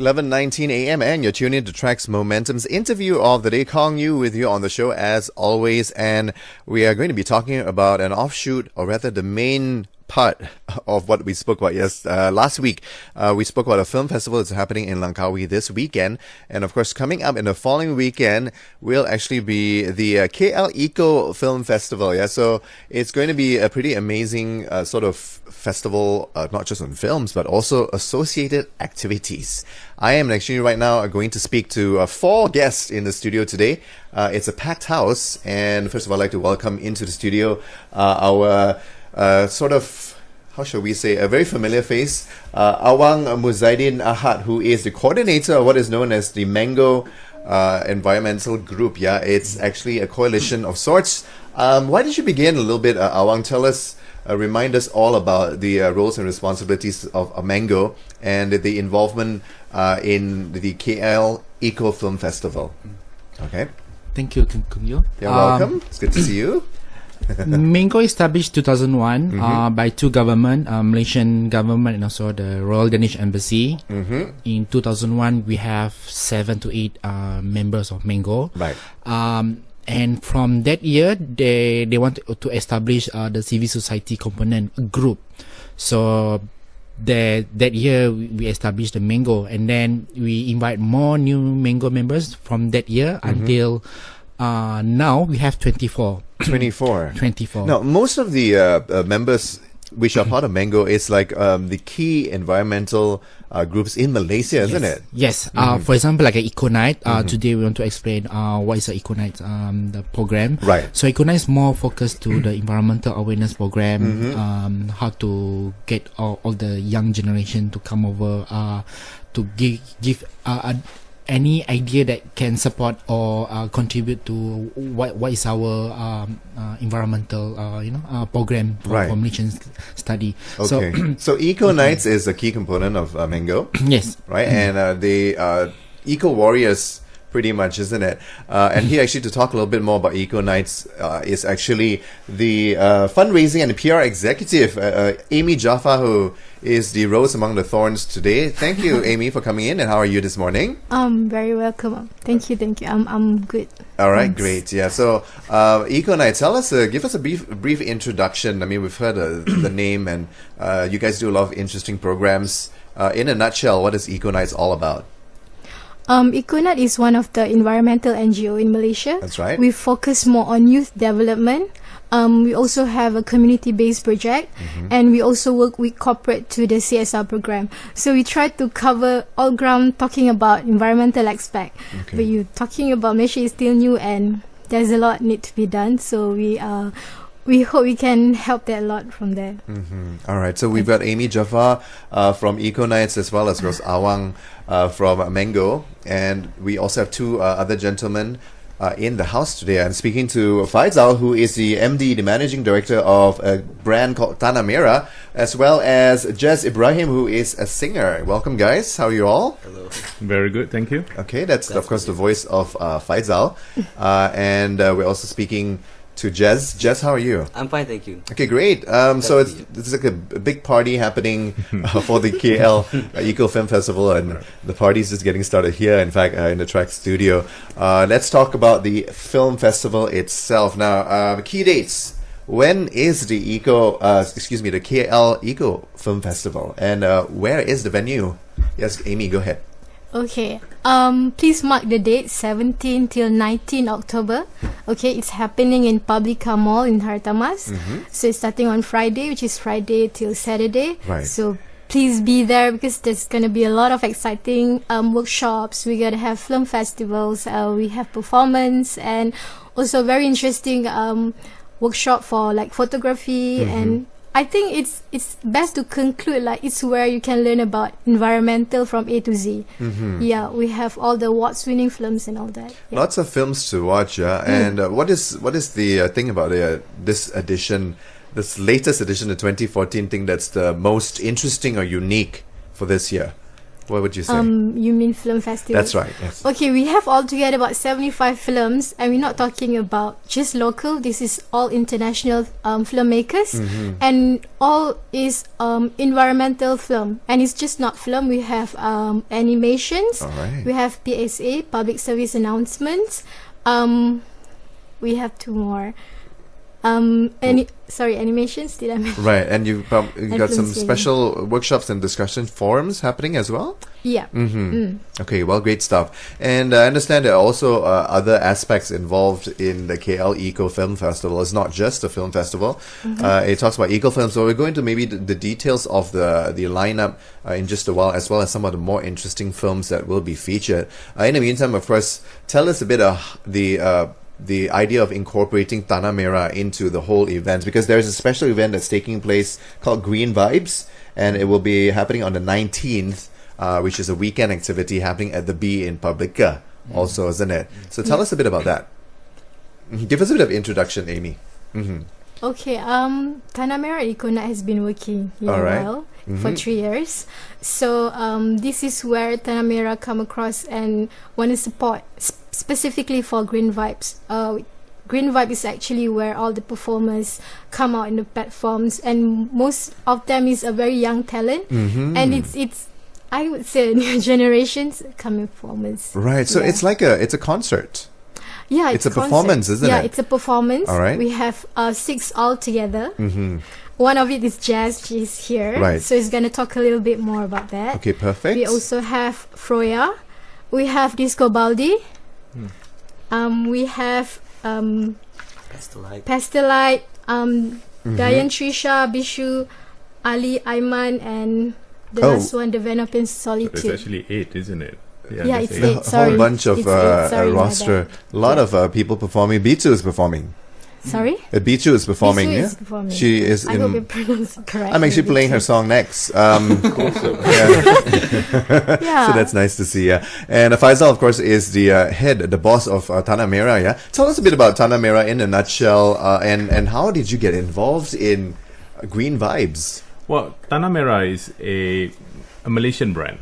11:19 a.m. and you're tuning in to Traxx Momentum's interview of the day. Kong Yu with you on the show as always, and we are going to be talking about an offshoot, or rather the main part of what we spoke about last week. We spoke about a film festival that's happening in Langkawi this weekend, and of course coming up in the following weekend will actually be the KL Eco Film Festival. So it's going to be a pretty amazing sort of festival, not just on films but also associated activities. I am actually right now going to speak to 4 guests in the studio today. It's a packed house, and first of all I'd like to welcome into the studio our sort of, how shall we say, a very familiar face, Awang Muzaiddin Ahad, who is the coordinator of what is known as the MENGO environmental group. It's actually a coalition of sorts. Why don't you begin a little bit, Awang? Tell us, remind us all about the roles and responsibilities of MENGO and the involvement in the KL Eco Film Festival. Okay. Thank you, Kung Yu. You're welcome. It's good to see you. MENGO established 2001 by 2 government, Malaysian government and also the Royal Danish Embassy. In 2001, we have 7 to 8 members of MENGO. Right. And from that year, they want to establish the civil society component group. So that year we established the MENGO, and then we invite more new MENGO members from that year until now we have 24. 24. Now, Now, most of the members which are part of MENGO is like the key environmental groups in Malaysia, isn't it? Yes. For example, like EcoKnights. Today we want to explain what is the EcoKnights the program. Right. So EcoKnights more focused to the environmental awareness program. How to get all the young generation to come over to give any idea that can support or contribute to what is our environmental program for Malaysian study. Okay. So EcoKnights is a key component of MENGO. Yes. Right, and the Eco Warriors, pretty much, isn't it? And here, actually, to talk a little bit more about EcoKnights is actually the fundraising and the PR executive, Amy Jaafar, who is the rose among the thorns today. Thank you, Amy, for coming in. And how are you this morning? Very welcome. Thank you. I'm good. All right, great. Yeah. So, EcoKnights, tell us, give us a brief introduction. I mean, we've heard the name, and you guys do a lot of interesting programs. In a nutshell, what is EcoKnights all about? EcoKnights is one of the environmental NGO in Malaysia. That's right. We focus more on youth development. We also have a community-based project, and we also work with corporate to the CSR program. So we try to cover all ground talking about environmental aspect. Okay. But you talking about Malaysia is still new, and there's a lot need to be done. So we hope we can help that a lot from there. All right. So we've got Amy Jaafar from EcoKnights, as well as Awang from MENGO, and we also have 2 other gentlemen in the house today. I'm speaking to Faisal, who is the MD, the managing director of a brand called Tanamera, as well as Jes Ebrahim, who is a singer. Welcome, guys. How are you all? Hello. Very good, thank you. Okay, that's of course the voice of Faisal, and we're also speaking to Jes. Jes, how are you? I'm fine, thank you. Okay, great. So this is like a big party happening for the KL Eco Film Festival, and the party's just getting started here, in fact, in the Traxx studio. Let's talk about the film festival itself. Now, key dates. When is the the KL Eco Film Festival, and where is the venue? Yes, Amy, go ahead. Okay. Please mark the date 17 till 19 October. Okay, it's happening in Publica Mall in Hartamas. So it's starting on Friday, which is Friday till Saturday. Right. So please be there, because there's gonna be a lot of exciting workshops. We're gonna have film festivals. We have performance, and also very interesting workshop for like photography. And I think it's best to conclude like it's where you can learn about environmental from A to Z. Yeah, we have all the awards-winning films and all that. Yeah. Lots of films to watch, and what is the thing about this edition, this latest edition, the 2014 thing, that's the most interesting or unique for this year? What would you say? You mean film festival? That's right, yes. Okay, we have altogether about 75 films, and we're not talking about just local. This is all international filmmakers, and all is environmental film. And it's just not film. We have animations. All right. We have PSA, public service announcements. We have two more. Animations, did I mention? Right, and you've got some film special workshops and discussion forums happening as well? Yeah. Okay, well, great stuff. And I understand there are also other aspects involved in the KL Eco Film Festival. It's not just a film festival. It talks about eco films, so we're going to maybe the details of the lineup in just a while, as well as some of the more interesting films that will be featured. In the meantime, of course, tell us a bit of the idea of incorporating Tanamera into the whole event, because there's a special event that's taking place called Green Vibes, and it will be happening on the 19th, which is a weekend activity happening at the B in Publica also, isn't it? So tell us a bit about that. Give us a bit of introduction, Amy. Okay, Tanamera EcoKnights has been working here All right. a while, for 3 years. So this is where Tanamera come across and want to support specifically for Green Vibes. Green Vibe is actually where all the performers come out in the platforms, and most of them is a very young talent, and it's I would say new generations coming performers. Right, so it's like it's a concert. Yeah, It's a concert. performance, isn't it? Yeah, it's a performance. All right. We have 6 all together. One of it is Jes. She's here. Right. So he's going to talk a little bit more about that. Okay, perfect. We also have Froya. We have Disco Baldi. We have Pastelite. Diane Trisha, Bishu, Ali, Aiman, and the last one, the Venom Solitude. It's actually 8, isn't it? Yeah, it's that's 8. A Sorry. whole bunch of It's 8. Sorry, my roster. bad. A lot of people performing. Bitu is performing. Sorry? Bitu is performing, Bisu yeah? is performing. She is I hope you in... pronounce it correctly. I'm actually playing her song next. Yeah. So that's nice to see, yeah. And Faisal, of course, is the head, the boss of Tanamera, yeah? Tell us a bit about Tanamera in a nutshell, and how did you get involved in Green Vibes? Well, Tanamera is a Malaysian brand.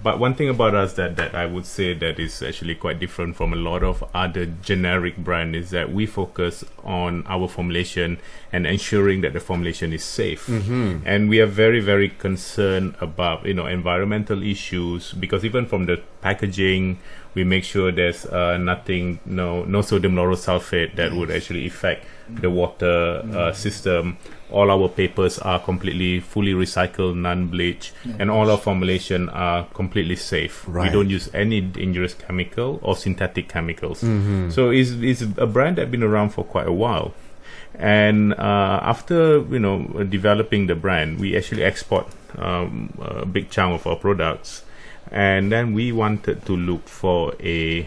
But one thing about us that I would say that is actually quite different from a lot of other generic brand is that we focus on our formulation and ensuring that the formulation is safe. And we are very, very concerned about environmental issues, because even from the packaging, we make sure there's nothing, no sodium lauryl sulfate that would actually affect the water system. All our papers are completely fully recycled, non-bleach, and all our formulation are completely safe. Right. We don't use any dangerous chemical or synthetic chemicals. So it's a brand that's been around for quite a while. And after developing the brand, we actually export a big chunk of our products, and then we wanted to look for a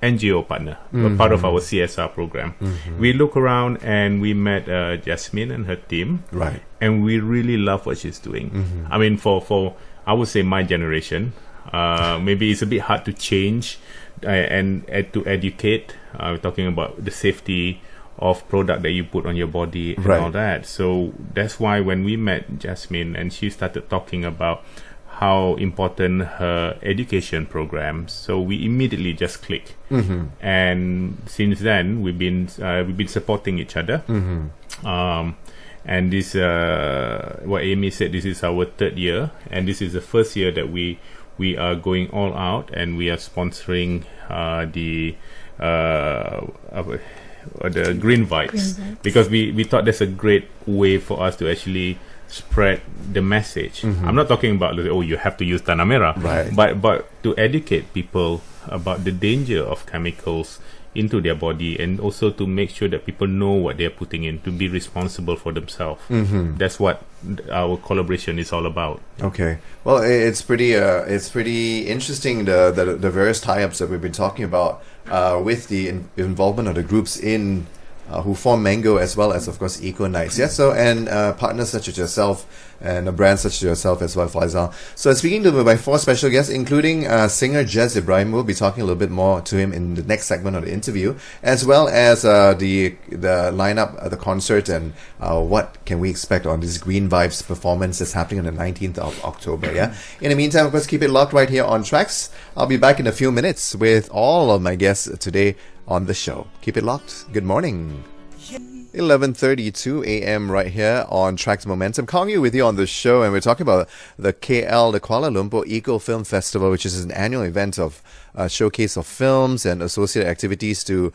NGO partner, a part of our CSR program. We look around and we met Jasmine and her team, Right. and we really love what she's doing. I mean, for I would say my generation, maybe it's a bit hard to change and to educate. We're talking about the safety of product that you put on your body and Right. all that. So that's why when we met Jasmine and she started talking about how important her education programs, so we immediately just clicked. And since then we've been supporting each other. And this what Amy said, this is our 3rd year, and this is the first year that we are going all out, and we are sponsoring the Green Vibes, because we thought that's a great way for us to actually spread the message. I'm not talking about you have to use Tanamera, Right. but to educate people about the danger of chemicals into their body, and also to make sure that people know what they're putting in, to be responsible for themselves. That's what our collaboration is all about. Okay. Well, it's pretty interesting, the various tie-ups that we've been talking about with the involvement of the groups in who form MENGO, as well as, of course, EcoKnights. Yeah, so, and partners such as yourself, and a brand such as yourself as well, Faisal. So speaking to my 4 special guests, including singer Jes Ebrahim. We'll be talking a little bit more to him in the next segment of the interview, as well as the lineup, the concert, and what can we expect on this Green Vibes performance that's happening on the 19th of October. Yeah. In the meantime, of course, keep it locked right here on Traxx. I'll be back in a few minutes with all of my guests today on the show. Keep it locked. Good morning. 11:32 a.m. right here on Traxx Momentum. Kong Yu with you on the show, and we're talking about the Kuala Lumpur Eco Film Festival, which is an annual event of showcase of films and associated activities to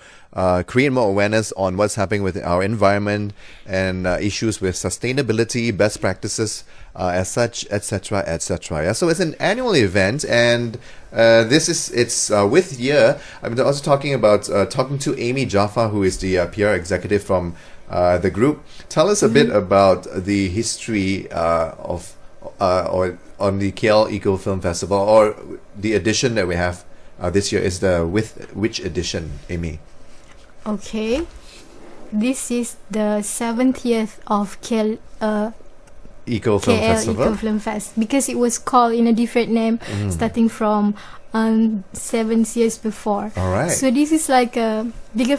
create more awareness on what's happening with our environment and issues with sustainability, best practices, as such, etc., etc. Yeah, so it's an annual event, and it's with year. I'm also talking to Amy Jaafar, who is the PR executive from the group. Tell us a bit about the history or on the KL Eco Film Festival, or the edition that we have this year. Is which edition, Amy? Okay, this is the 70th of KL Eco Film Festival. Eco Film Fest, because it was called in a different name starting from 7 years before. All right. So this is like a bigger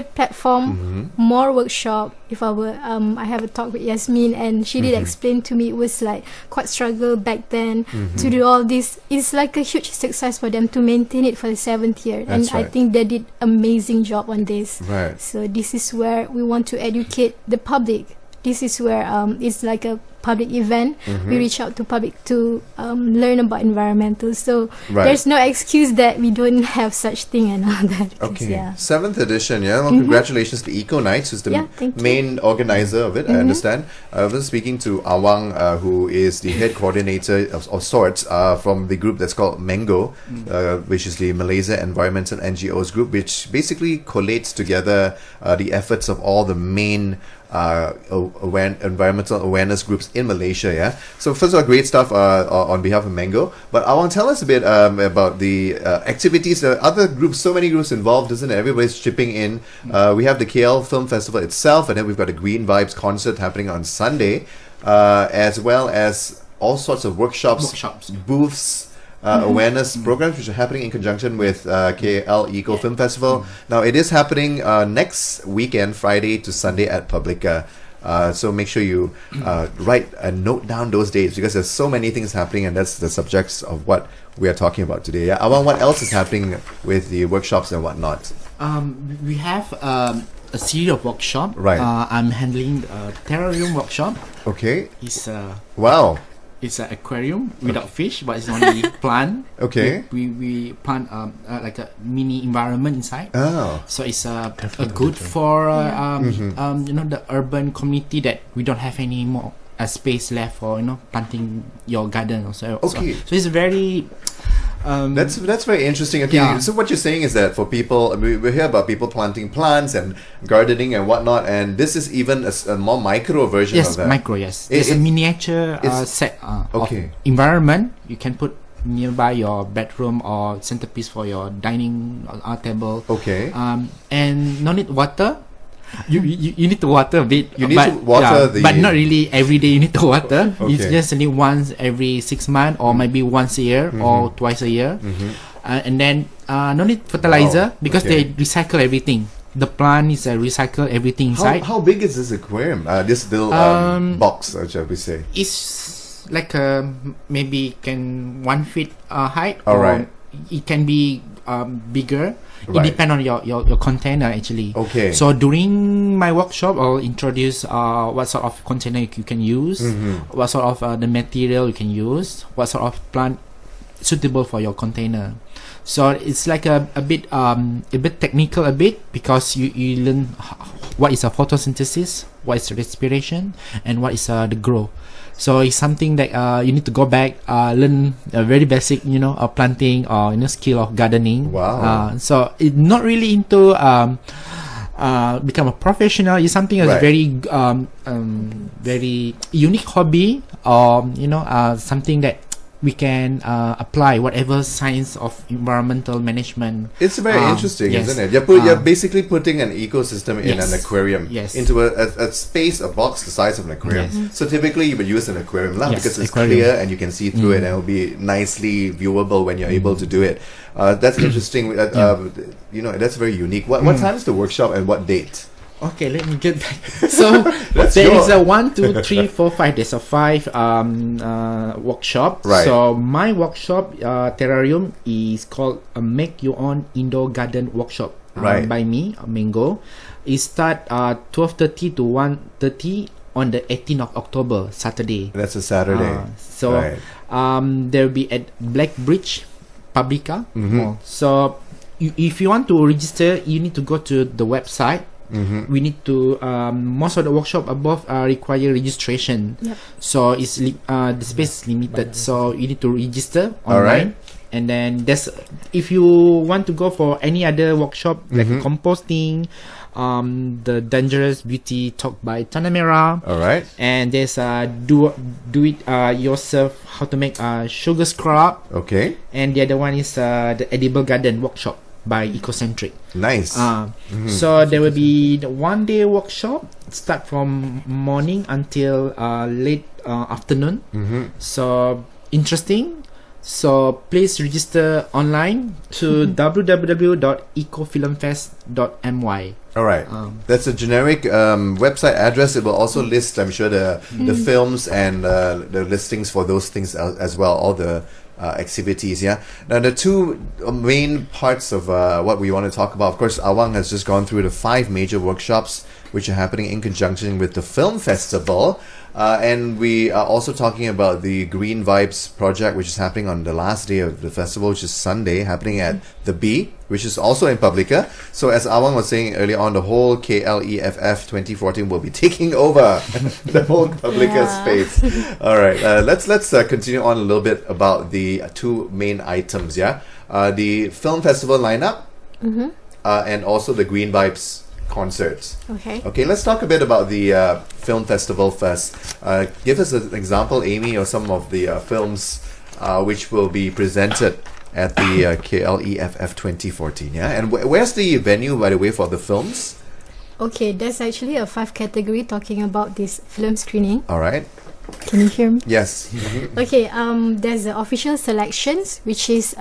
platform, more workshop. If I have a talk with Yasmin, and she did explain to me it was like quite struggle back then to do all this. It's like a huge success for them to maintain it for the 7th year, and I think they did amazing job on this. Right. So this is where we want to educate the public. This is where it's like a public event. We reach out to public to learn about environmental. So there's no excuse that we don't have such thing and all that. Okay. Yeah. 7th edition. Yeah. Well, congratulations to EcoKnights, who's the main organizer of it. I understand. I was speaking to Awang, who is the head coordinator of sorts from the group that's called MENGO, which is the Malaysia Environmental NGOs group, which basically collates together the efforts of all the main environmental awareness groups in Malaysia. Yeah. So first of all, great stuff on behalf of MENGO. But I want to tell us a bit about the activities. Other groups, so many groups involved, isn't it? Everybody's chipping in. We have the KL Film Festival itself, and then we've got a Green Vibes concert happening on Sunday, as well as all sorts of workshops. Booths. Awareness programs which are happening in conjunction with KL Eco Film Festival. Now it is happening next weekend, Friday to Sunday at Publica. So make sure you write and note down those dates, because there's so many things happening, and that's the subjects of what we are talking about today. Yeah, Awang, what else is happening with the workshops and whatnot? We have a series of workshops. Right. I'm handling a terrarium workshop. Okay. It's wow. It's an aquarium without fish, but it's only plant. Okay. We plant like a mini environment inside. Oh. So it's good for the urban community that we don't have any more space left for planting your garden also. Okay. So it's very. That's very interesting. Okay, so what you're saying is that for people, we hear about people planting plants and gardening and whatnot, and this is even a more micro version of that. Yes, micro. Yes, it's a miniature set of environment you can put nearby your bedroom or centerpiece for your dining table. Okay. And no need water. You need to water a bit. You need to water but not really every day. You need to water. Okay. It's just only once every 6 months, or maybe once a year, or twice a year. And then no need fertilizer, because they recycle everything. The plant is recycle everything inside. How big is this aquarium? This little box, shall we say? It's like maybe 1 feet height. All right. It can be bigger. It depends on your container actually. Okay. So during my workshop, I'll introduce what sort of container you can use, what sort of the material you can use, what sort of plant suitable for your container. So it's like a bit technical because you learn what is a photosynthesis, what is respiration, and what is the grow. So it's something that you need to go back, learn a very basic, planting or skill of gardening. Wow. So it's not really into become a professional. It's something that's very unique hobby, or something that we can apply whatever science of environmental management. It's very interesting, yes. isn't it? You're basically putting an ecosystem in Yes. an aquarium, Yes. into a space, a box the size of an aquarium. Yes. So typically you would use an aquarium Yes, because it's aquarium. clear and you can see through it, and it will be nicely viewable when you're able to do it. That's interesting. That's very unique. What time is the workshop and what date? Okay, let me get back. So Let's there go. is a 1, 2, 3, 4, 5. There's a 5 workshop. Right. So my workshop terrarium is called a Make Your Own Indoor Garden Workshop. Right. By me, MENGO. It start 12:30 to 1:30 on the 18th of October, Saturday. That's a Saturday. So Right. there will be at Black Bridge Publica. Mhm. So if you want to register, you need to go to the website. We need to most of the workshop above require registration. Yep. So it's the space is limited. So you need to register All right. online. And then if you want to go for any other workshop like composting, the dangerous beauty talk by Tanamera, All right. and there's do it yourself how to make a sugar scrub, Okay. and the other one is the edible garden workshop by Ecocentric. Nice. So there will be the 1-day workshop start from morning until late afternoon. So interesting. So please register online to www.ecofilmfest.my. All right. That's a generic website address. It will also list, I'm sure, the films and the listings for those things as well, all the activities. Yeah. Now, the two main parts of what we want to talk about, of course, Awang has just gone through the 5 major workshops which are happening in conjunction with the film festival. And we are also talking about the Green Vibes project, which is happening on the last day of the festival, which is Sunday, happening at the B, which is also in Publica. So as Awang was saying earlier on, the whole KLEFF 2014 will be taking over the whole Publica space. All right, let's continue on a little bit about the 2 main items. Yeah, the film festival lineup, and also the Green Vibes concerts. Okay, let's talk a bit about the film festival first. Give us an example, Amy, of some of the films which will be presented at the KLEFF 2014. Yeah, and where's the venue, by the way, for the films? Okay, there's actually a 5 category talking about this film screening. All right. Can you hear me? Yes. Okay, there's the official selections, which is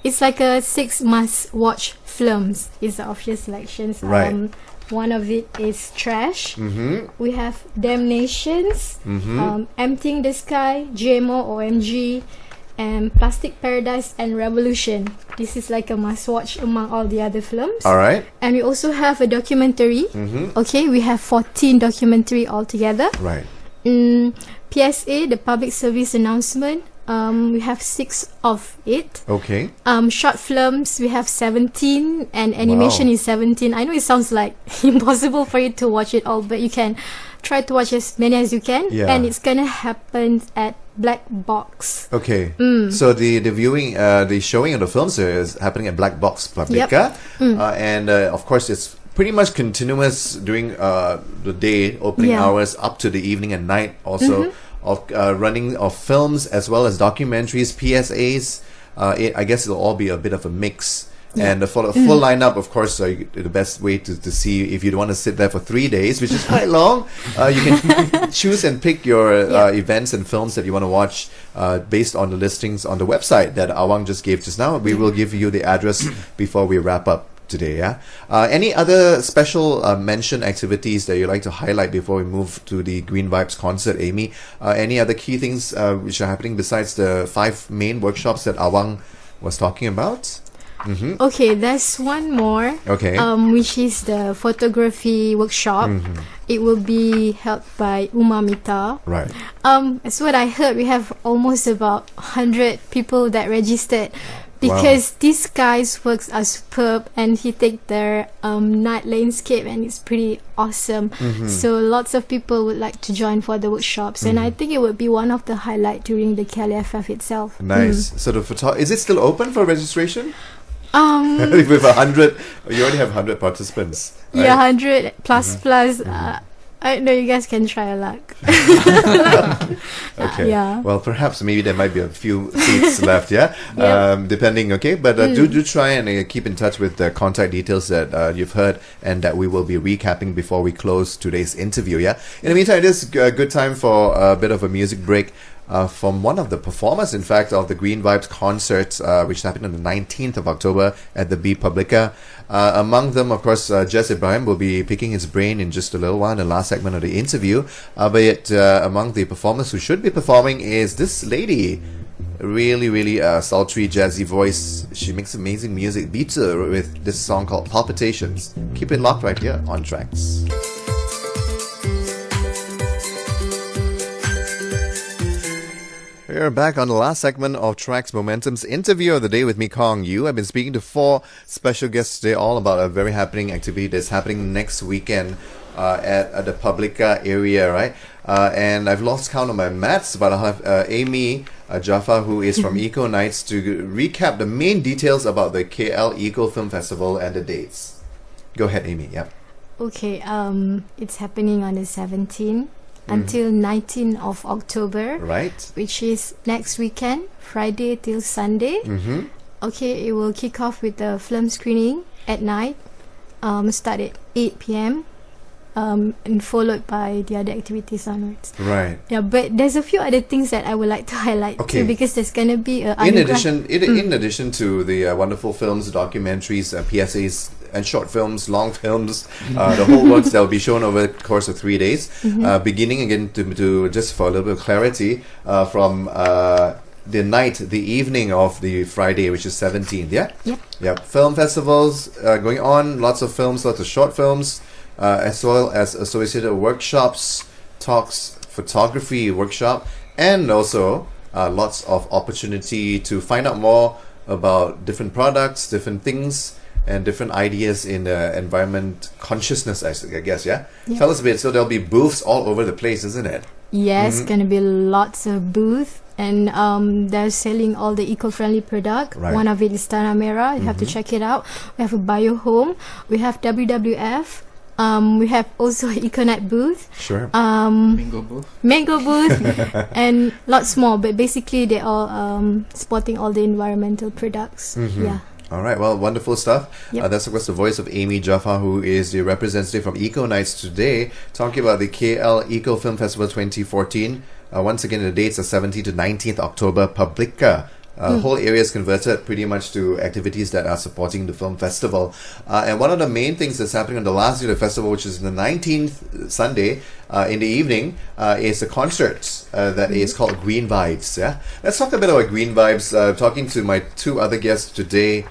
it's like a 6 must-watch films. It's the official selections. Right. One of it is Trash. We have Damnations, Emptying the Sky, GMO, OMG, and Plastic Paradise and Revolution. This is like a must-watch among all the other films. All right. And we also have a documentary. Okay, we have 14 documentary altogether. Right. PSA, the public service announcement. We have 6 of it. Okay. Short films, we have 17, and animation is 17. I know it sounds like impossible for you to watch it all, but you can try to watch as many as you can. Yeah. And it's gonna happen at Black Box. Okay. So the viewing, the showing of the films is happening at Black Box Publica, and of course it's pretty much continuous during the day, opening hours up to the evening and night. Also. Of running of films as well as documentaries, PSAs. I guess it'll all be a bit of a mix. And for the full lineup, of course, the best way to see, if you want to sit there for 3 days, which is quite long, you can choose and pick your events and films that you want to watch based on the listings on the website that Awang just gave just now. We will give you the address before we wrap up today. Yeah. Any other special mention activities that you'd like to highlight before we move to the Green Vibes concert, Amy? Any other key things which are happening besides the 5 main workshops that Awang was talking about? Okay, there's one more. Okay. Which is the photography workshop. It will be held by Umamita. Right. As what I heard, we have almost about 100 people that registered. Because these guys' works are superb, and he take their night landscape, and it's pretty awesome. So lots of people would like to join for the workshops, and I think it would be one of the highlight during the KLEFF itself. Nice. So the is it still open for registration? With 100, you already have 100 participants. Right? Yeah, 100 plus. I know you guys can try a luck. Okay. Yeah. Well, perhaps maybe there might be a few seats left. Yeah. Yep. Depending. Okay. But do try and keep in touch with the contact details that you've heard and that we will be recapping before we close today's interview. Yeah. In the meantime, it is a good time for a bit of a music break. From one of the performers, in fact, of the Green Vibes concert, which happened on the 19th of October at the B Publica. Among them, of course, Jes Ebrahim will be picking his brain in just a little while in the last segment of the interview. But among the performers who should be performing is this lady. Really, really sultry, jazzy voice. She makes amazing music. Beats her with this song called Palpitations. Keep it locked right here on Traxx. We're back on the last segment of Traxx Momentum's interview of the day with me, Kong Yu. I've been speaking to 4 special guests today, all about a very happening activity that's happening next weekend at the Publica area, right? And I've lost count of my maths, but I'll have Amy Jaafar, who is from EcoKnights, to recap the main details about the KL Eco Film Festival and the dates. Go ahead, Amy. Yeah. Okay. It's happening on the 17th. Until 19th of October, right? Which is next weekend, Friday till Sunday. Okay, it will kick off with the film screening at night, start at 8 p.m. And followed by the other activities onwards. Right. Yeah, but there's a few other things that I would like to highlight too, because there's gonna be a in addition to the wonderful films, documentaries, PSAs, and short films, long films, the whole works that will be shown over the course of 3 days, beginning again to just for a little bit of clarity from the evening of the Friday, which is 17th. Yeah. Film festivals going on, lots of films, lots of short films, as well as associated workshops, talks, photography workshop, and also lots of opportunity to find out more about different products, different things, and different ideas in environment consciousness, I guess, yeah? Tell us a bit. So there'll be booths all over the place, isn't it? Yes, gonna be lots of booths, and they're selling all the eco-friendly product. Right. One of it is Tanamera. You have to check it out. We have a bio home. We have WWF. We have also EcoKnight booth. Sure. Mango booth. And lots more. But basically, they're all supporting all the environmental products. Yeah. All right, well, wonderful stuff. Yep. That's, of course, the voice of Amy Jaafar, who is the representative from EcoKnights today, talking about the KL Eco Film Festival 2014. Once again, the dates are 17th to 19th October, Publica. The whole area is converted pretty much to activities that are supporting the film festival. And one of the main things that's happening on the last day of the festival, which is the 19th Sunday in the evening, is a concert that is called Green Vibes. Yeah, let's talk a bit about Green Vibes. Talking to my 2 other guests today,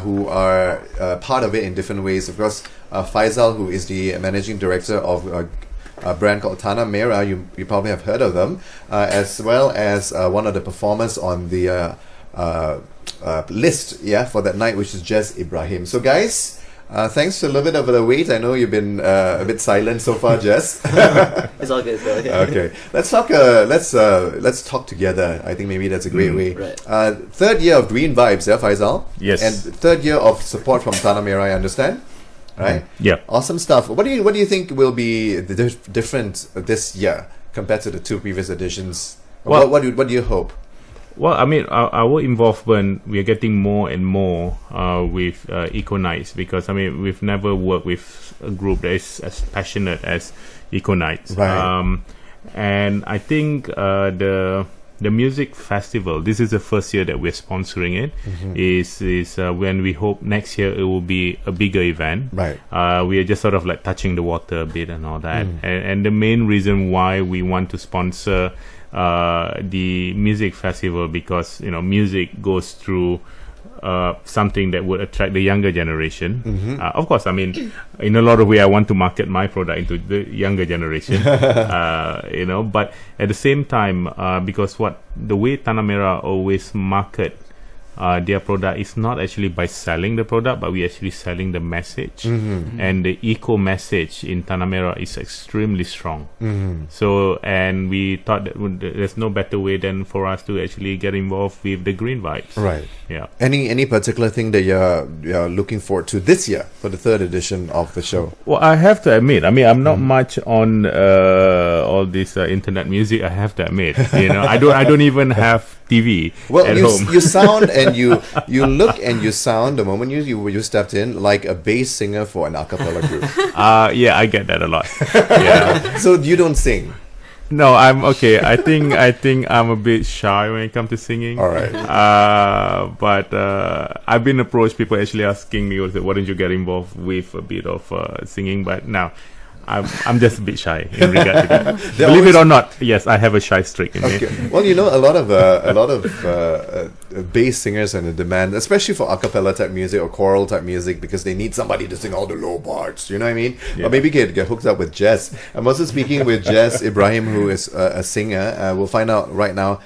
who are part of it in different ways. Of course, Faisal, who is the managing director of a brand called Tanamera. You probably have heard of them, as well as one of the performers on the list, for that night, which is Jes Ebrahim. So, guys, thanks for a little bit of the wait. I know you've been a bit silent so far, Jes. It's all good. Okay, let's talk. Let's talk together. I think maybe that's a great way. Right. 3rd year of Green Vibes, Faisal. Yes. And 3rd year of support from Tanamera, I understand. Right. Yeah. Awesome stuff. What do you think will be the different this year compared to the 2 previous editions? Well, what do you hope? Well, I mean, our involvement, we are getting more and more with EcoKnights, because, I mean, we've never worked with a group that is as passionate as EcoKnights. Right. And I think the music festival, this is the first year that we're sponsoring it, is when we hope next year it will be a bigger event. Right. We are just sort of like touching the water a bit and all that. And the main reason why we want to sponsor the music festival, because, you know, music goes through something that would attract the younger generation. Of course, I mean, in a lot of way, I want to market my product into the younger generation, you know, but at the same time, because the way Tanamera always market their product is not actually by selling the product, but we actually selling the message. And the eco message in Tanamera is extremely strong. So, and we thought that there's no better way than for us to actually get involved with the green vibes. Right. Yeah. Any particular thing that you're looking forward to this year for the third edition of the show? Well, I have to admit, I mean, I'm not much on all this internet music. I have to admit, I don't even have TV at home. You sound and you look and you sound, the moment you stepped in, like a bass singer for an a cappella group. Yeah, I get that a lot. Yeah. So you don't sing? No, I'm okay. I think I'm a bit shy when it comes to singing. All right. But I've been approached, people actually asking me, why don't you get involved with a bit of singing? But now, I'm just a bit shy in regard to that. Believe it or not, yes, I have a shy streak in me. Well, a lot of bass singers are in demand, especially for a cappella type music or choral type music, because they need somebody to sing all the low parts. You know what I mean? Yeah. Or maybe get hooked up with Jes. I'm also speaking with Jes Ebrahim, who is a singer. We'll find out right now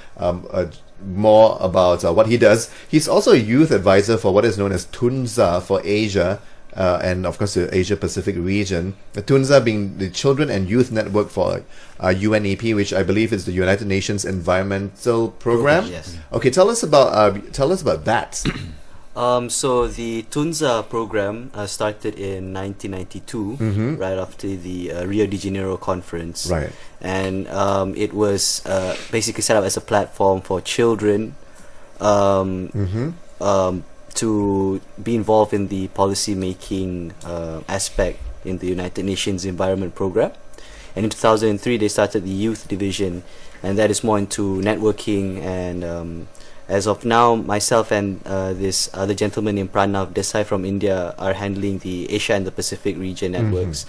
more about what he does. He's also a youth advisor for what is known as Tunza for Asia. And of course the Asia Pacific region. The TUNZA being the Children and Youth Network for UNEP, which I believe is the United Nations Environmental Program. Yes. Okay, tell us about that. So the TUNZA program started in 1992, right after the Rio de Janeiro conference. Right. And it was basically set up as a platform for children to be involved in the policy making aspect in the United Nations Environment Program. And in 2003 they started the youth division, and that is more into networking. And as of now, myself and this other gentleman named Pranav Desai from India are handling the Asia and the Pacific region networks.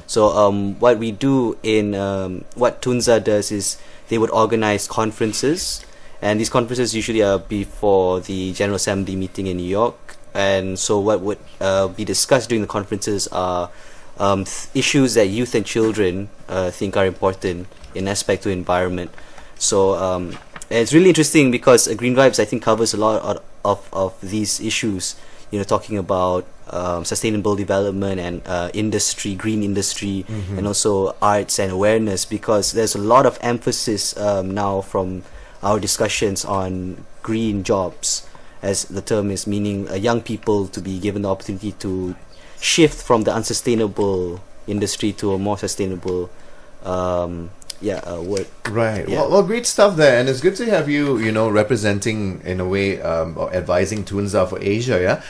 So what we do in what TUNZA does is they would organize conferences. And these conferences usually are before the General Assembly meeting in New York. And so what would be discussed during the conferences are issues that youth and children think are important in aspect to environment. So it's really interesting because Green Vibes, I think, covers a lot of these issues. Talking about sustainable development and industry, green industry, and also arts and awareness, because there's a lot of emphasis now from our discussions on green jobs, as the term is, meaning young people to be given the opportunity to shift from the unsustainable industry to a more sustainable work. Right. Yeah. Well, great stuff there, and it's good to have you, representing in a way, or advising TUNZA for Asia. Yeah.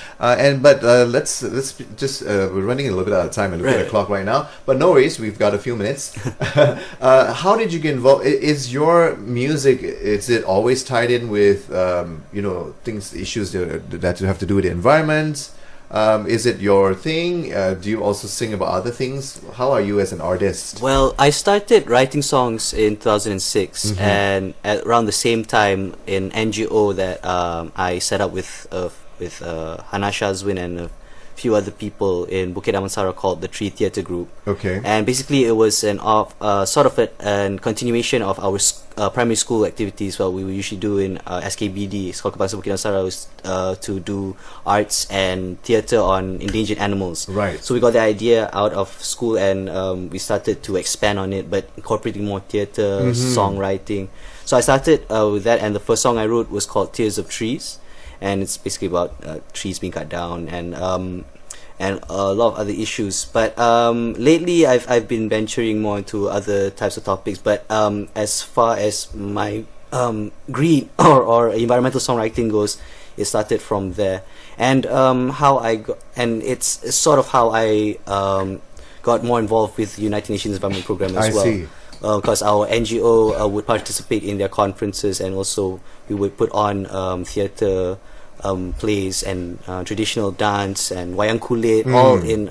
But let's just we're running a little bit out of time and look at the clock right now. But no worries, we've got a few minutes. How did you get involved? Is your music? Is it always tied in with issues that have to do with the environment? Is it your thing? Do you also sing about other things? How are you as an artist? Well, I started writing songs in 2006, and at around the same time, an NGO that I set up with Hana Shazwin and a few other people in Bukit Amansara called the Tree Theatre Group. Okay. And basically it was a continuation of our primary school activities. What we usually do in SKBD, Sekolah Kebangsaan Bukit Amansara, was to do arts and theatre on endangered animals. Right. So we got the idea out of school, and we started to expand on it, but incorporating more theatre, songwriting. So I started with that, and the first song I wrote was called Tears of Trees. And it's basically about trees being cut down and a lot of other issues. But lately, I've been venturing more into other types of topics. But as far as my green or environmental songwriting goes, it started from there. And it's sort of how I got more involved with the United Nations Environment Program as well. I see. Because our NGO would participate in their conferences, and also we would put on theatre plays and traditional dance and wayang kulit, all in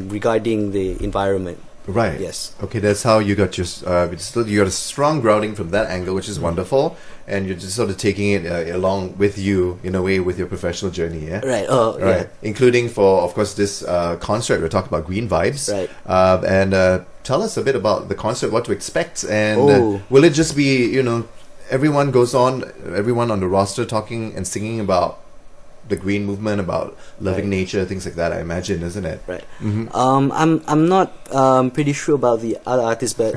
regarding the environment. Right. Yes. Okay, that's how you got your. You got a strong grounding from that angle, which is wonderful, and you're just sort of taking it along with you in a way with your professional journey. Yeah. Right. Right. Yeah. Including for, of course, this concert. We're talking about Green Vibes. Right. And tell us a bit about the concert, what to expect, and will it just be everyone on the roster talking and singing about the green movement, about loving nature, things like that, I imagine, isn't it? Right. Mm-hmm. I'm not pretty sure about the other artists, but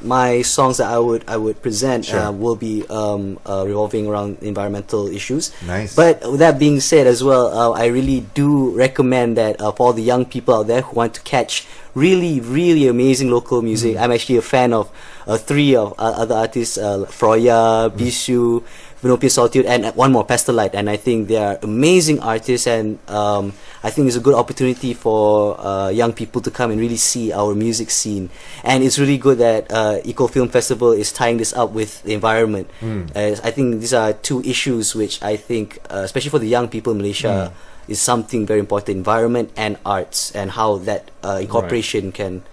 my songs that I would present will be revolving around environmental issues. Nice. But with that being said as well, I really do recommend that for all the young people out there who want to catch really, really amazing local music. I'm actually a fan of 3 of other artists, Froya, Bishu, Vinopia Solitude, and one more, Pastelite. And I think they are amazing artists, and I think it's a good opportunity for young people to come and really see our music scene. And it's really good that Eco Film Festival is tying this up with the environment. I think these are 2 issues which I think, especially for the young people in Malaysia, is something very important: environment and arts, and how that incorporation can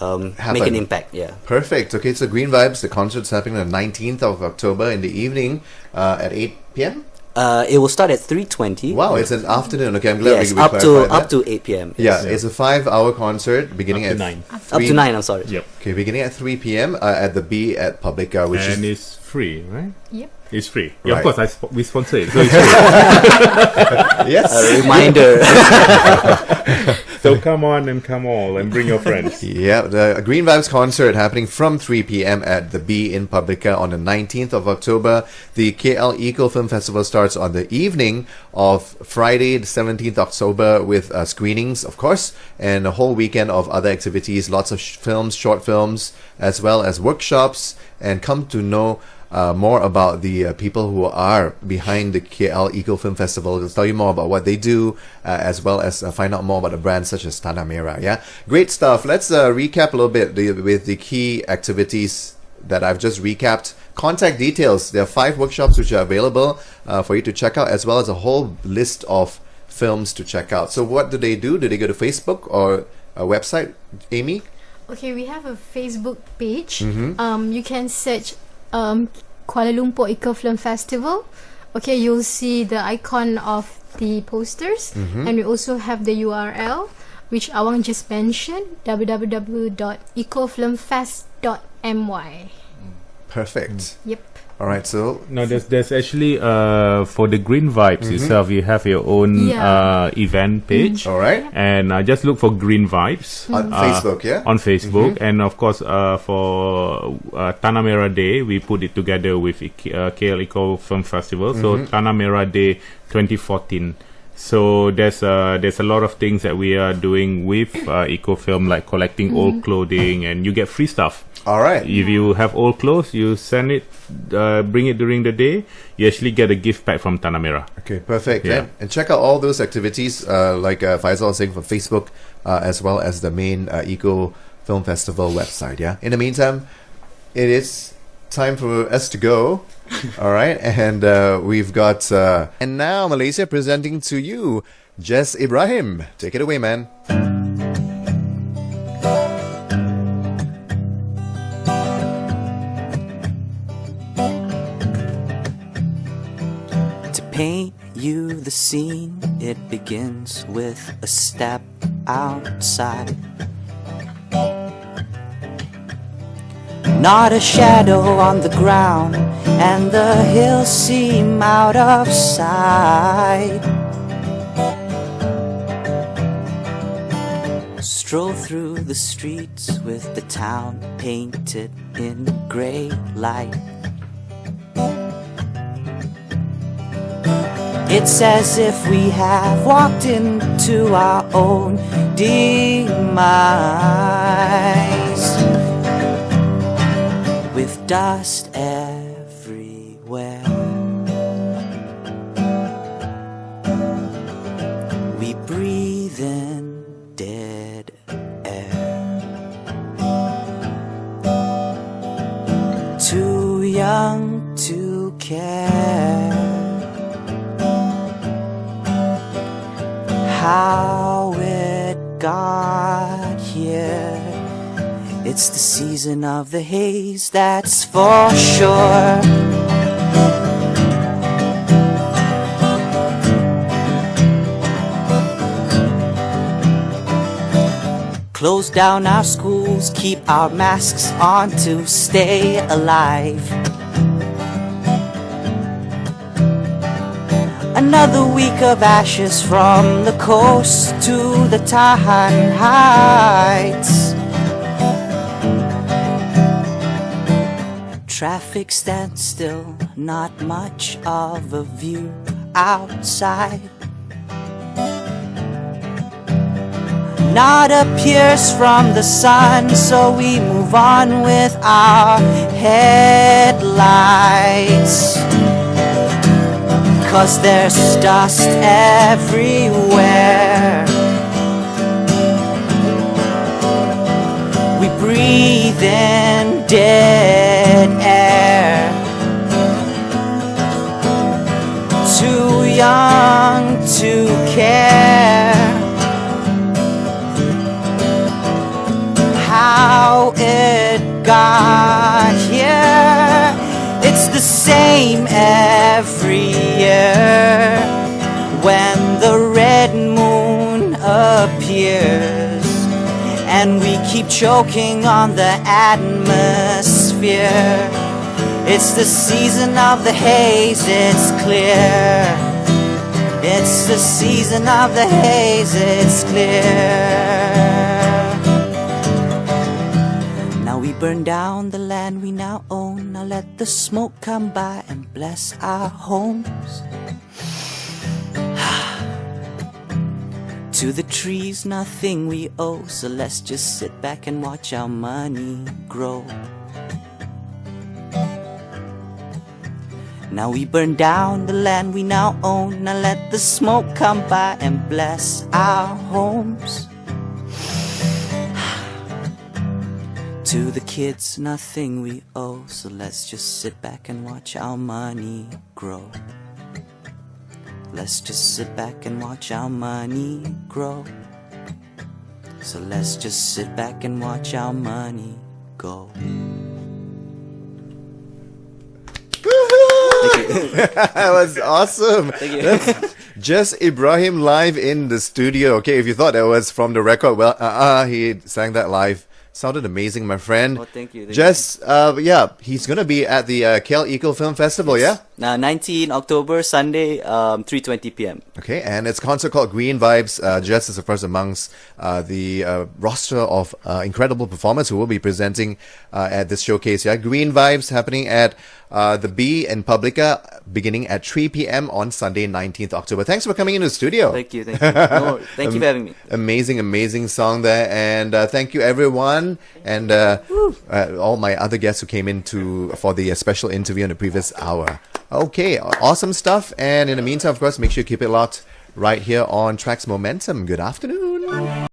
make an impact. Yeah. Perfect. Okay, so Green Vibes, the concert's happening on the 19th of October in the evening at 8 p.m. It will start at 3:20. Wow, it's an afternoon. Okay, I'm glad Yes, we up clarified that. to 8 p.m. Yeah, it's a 5-hour concert beginning Up at to 9. Up to 9. I'm sorry. Yep. Okay, beginning at 3 p.m. At the B at Publica, which And is it's free, right? Yep. It's free. Yeah, Right. of course, we sponsor it. So it's free. yes. A reminder. So come on and come all and bring your friends. Yeah, the Green Vibes concert happening from 3 p.m. at the B in Publica on the 19th of October. The KL Eco Film Festival starts on the evening of Friday, the 17th October, with screenings, of course, and a whole weekend of other activities, lots of films, short films, as well as workshops, and come to know more about the people who are behind the KL Eco Film Festival. They'll tell you more about what they do, as well as find out more about the brands such as Tanamera. Yeah, great stuff. Let's recap a little bit with the key activities that I've just recapped. Contact details. There are 5 workshops which are available for you to check out, as well as a whole list of films to check out. So what do? Do they go to Facebook or a website, Amy? Okay, we have a Facebook page. You can search Kuala Lumpur Eco Film Festival. Okay, you'll see the icon of the posters, and we also have the URL, which Awang just mentioned, www.ecofilmfest.my. Perfect. Yep. All right, so No, there's actually for the Green Vibes itself, you have your own event page. all right, And just look for Green Vibes on Facebook, yeah. on Facebook, and of course for Tanamera Day, we put it together with KL Eco Film Festival. So Tanamera Day 2014. So there's a lot of things that we are doing with EcoFilm, like collecting old clothing, and you get free stuff. All right. If you have old clothes, you send it, bring it during the day, you actually get a gift pack from Tanamera. Okay, perfect. Yeah. And check out all those activities, like Faisal was saying, from Facebook, as well as the main Eco Film Festival website. Yeah. In the meantime, it is time for us to go. All right, and we've got and now Malaysia presenting to you Jes Ebrahim. Take it away, man. To paint you the scene, it begins with a step outside. Not a shadow on the ground, and the hills seem out of sight. Stroll through the streets with the town painted in grey light. It's as if we have walked into our own demise, with dust everywhere. We breathe in dead air. Too young to care how it got here. It's the season of the haze, that's for sure. Close down our schools, keep our masks on to stay alive. Another week of ashes from the coast to the Tahan Heights. Traffic stands still, not much of a view outside. Not a pierce from the sun, so we move on with our headlights. 'Cause there's dust everywhere. We breathe in dead air. Too young to care how it got here. It's the same every year when the red moon appears, and we keep choking on the atmosphere. It's the season of the haze, it's clear. It's the season of the haze, it's clear. Now we burn down the land we now own. Now let the smoke come by and bless our homes. To the trees, nothing we owe, so let's just sit back and watch our money grow. Now we burn down the land we now own. Now let the smoke come by and bless our homes. To the kids, nothing we owe, so let's just sit back and watch our money grow. Let's just sit back and watch our money grow. So let's just sit back and watch our money go. That was awesome. Thank you. That's Jes Ebrahim live in the studio. Okay, if you thought that was from the record, well, he sang that live. Sounded amazing, my friend. Oh, thank you. Jes, yeah, he's gonna be at the KL Eco Film Festival, yeah? 19 October, Sunday, 3:20 p.m. Okay, and it's a concert called Green Vibes. Jes is the first amongst the roster of incredible performers who will be presenting at this showcase. Yeah, Green Vibes happening at the B in Publica, beginning at 3 p.m. on Sunday, 19th October. Thanks for coming into the studio. Thank you. No, thank you for having me. Amazing song there, and thank you everyone, and all my other guests who came in for the special interview in the previous hour. Okay, awesome stuff. And in the meantime, of course, make sure you keep it locked right here on Traxx Momentum. Good afternoon.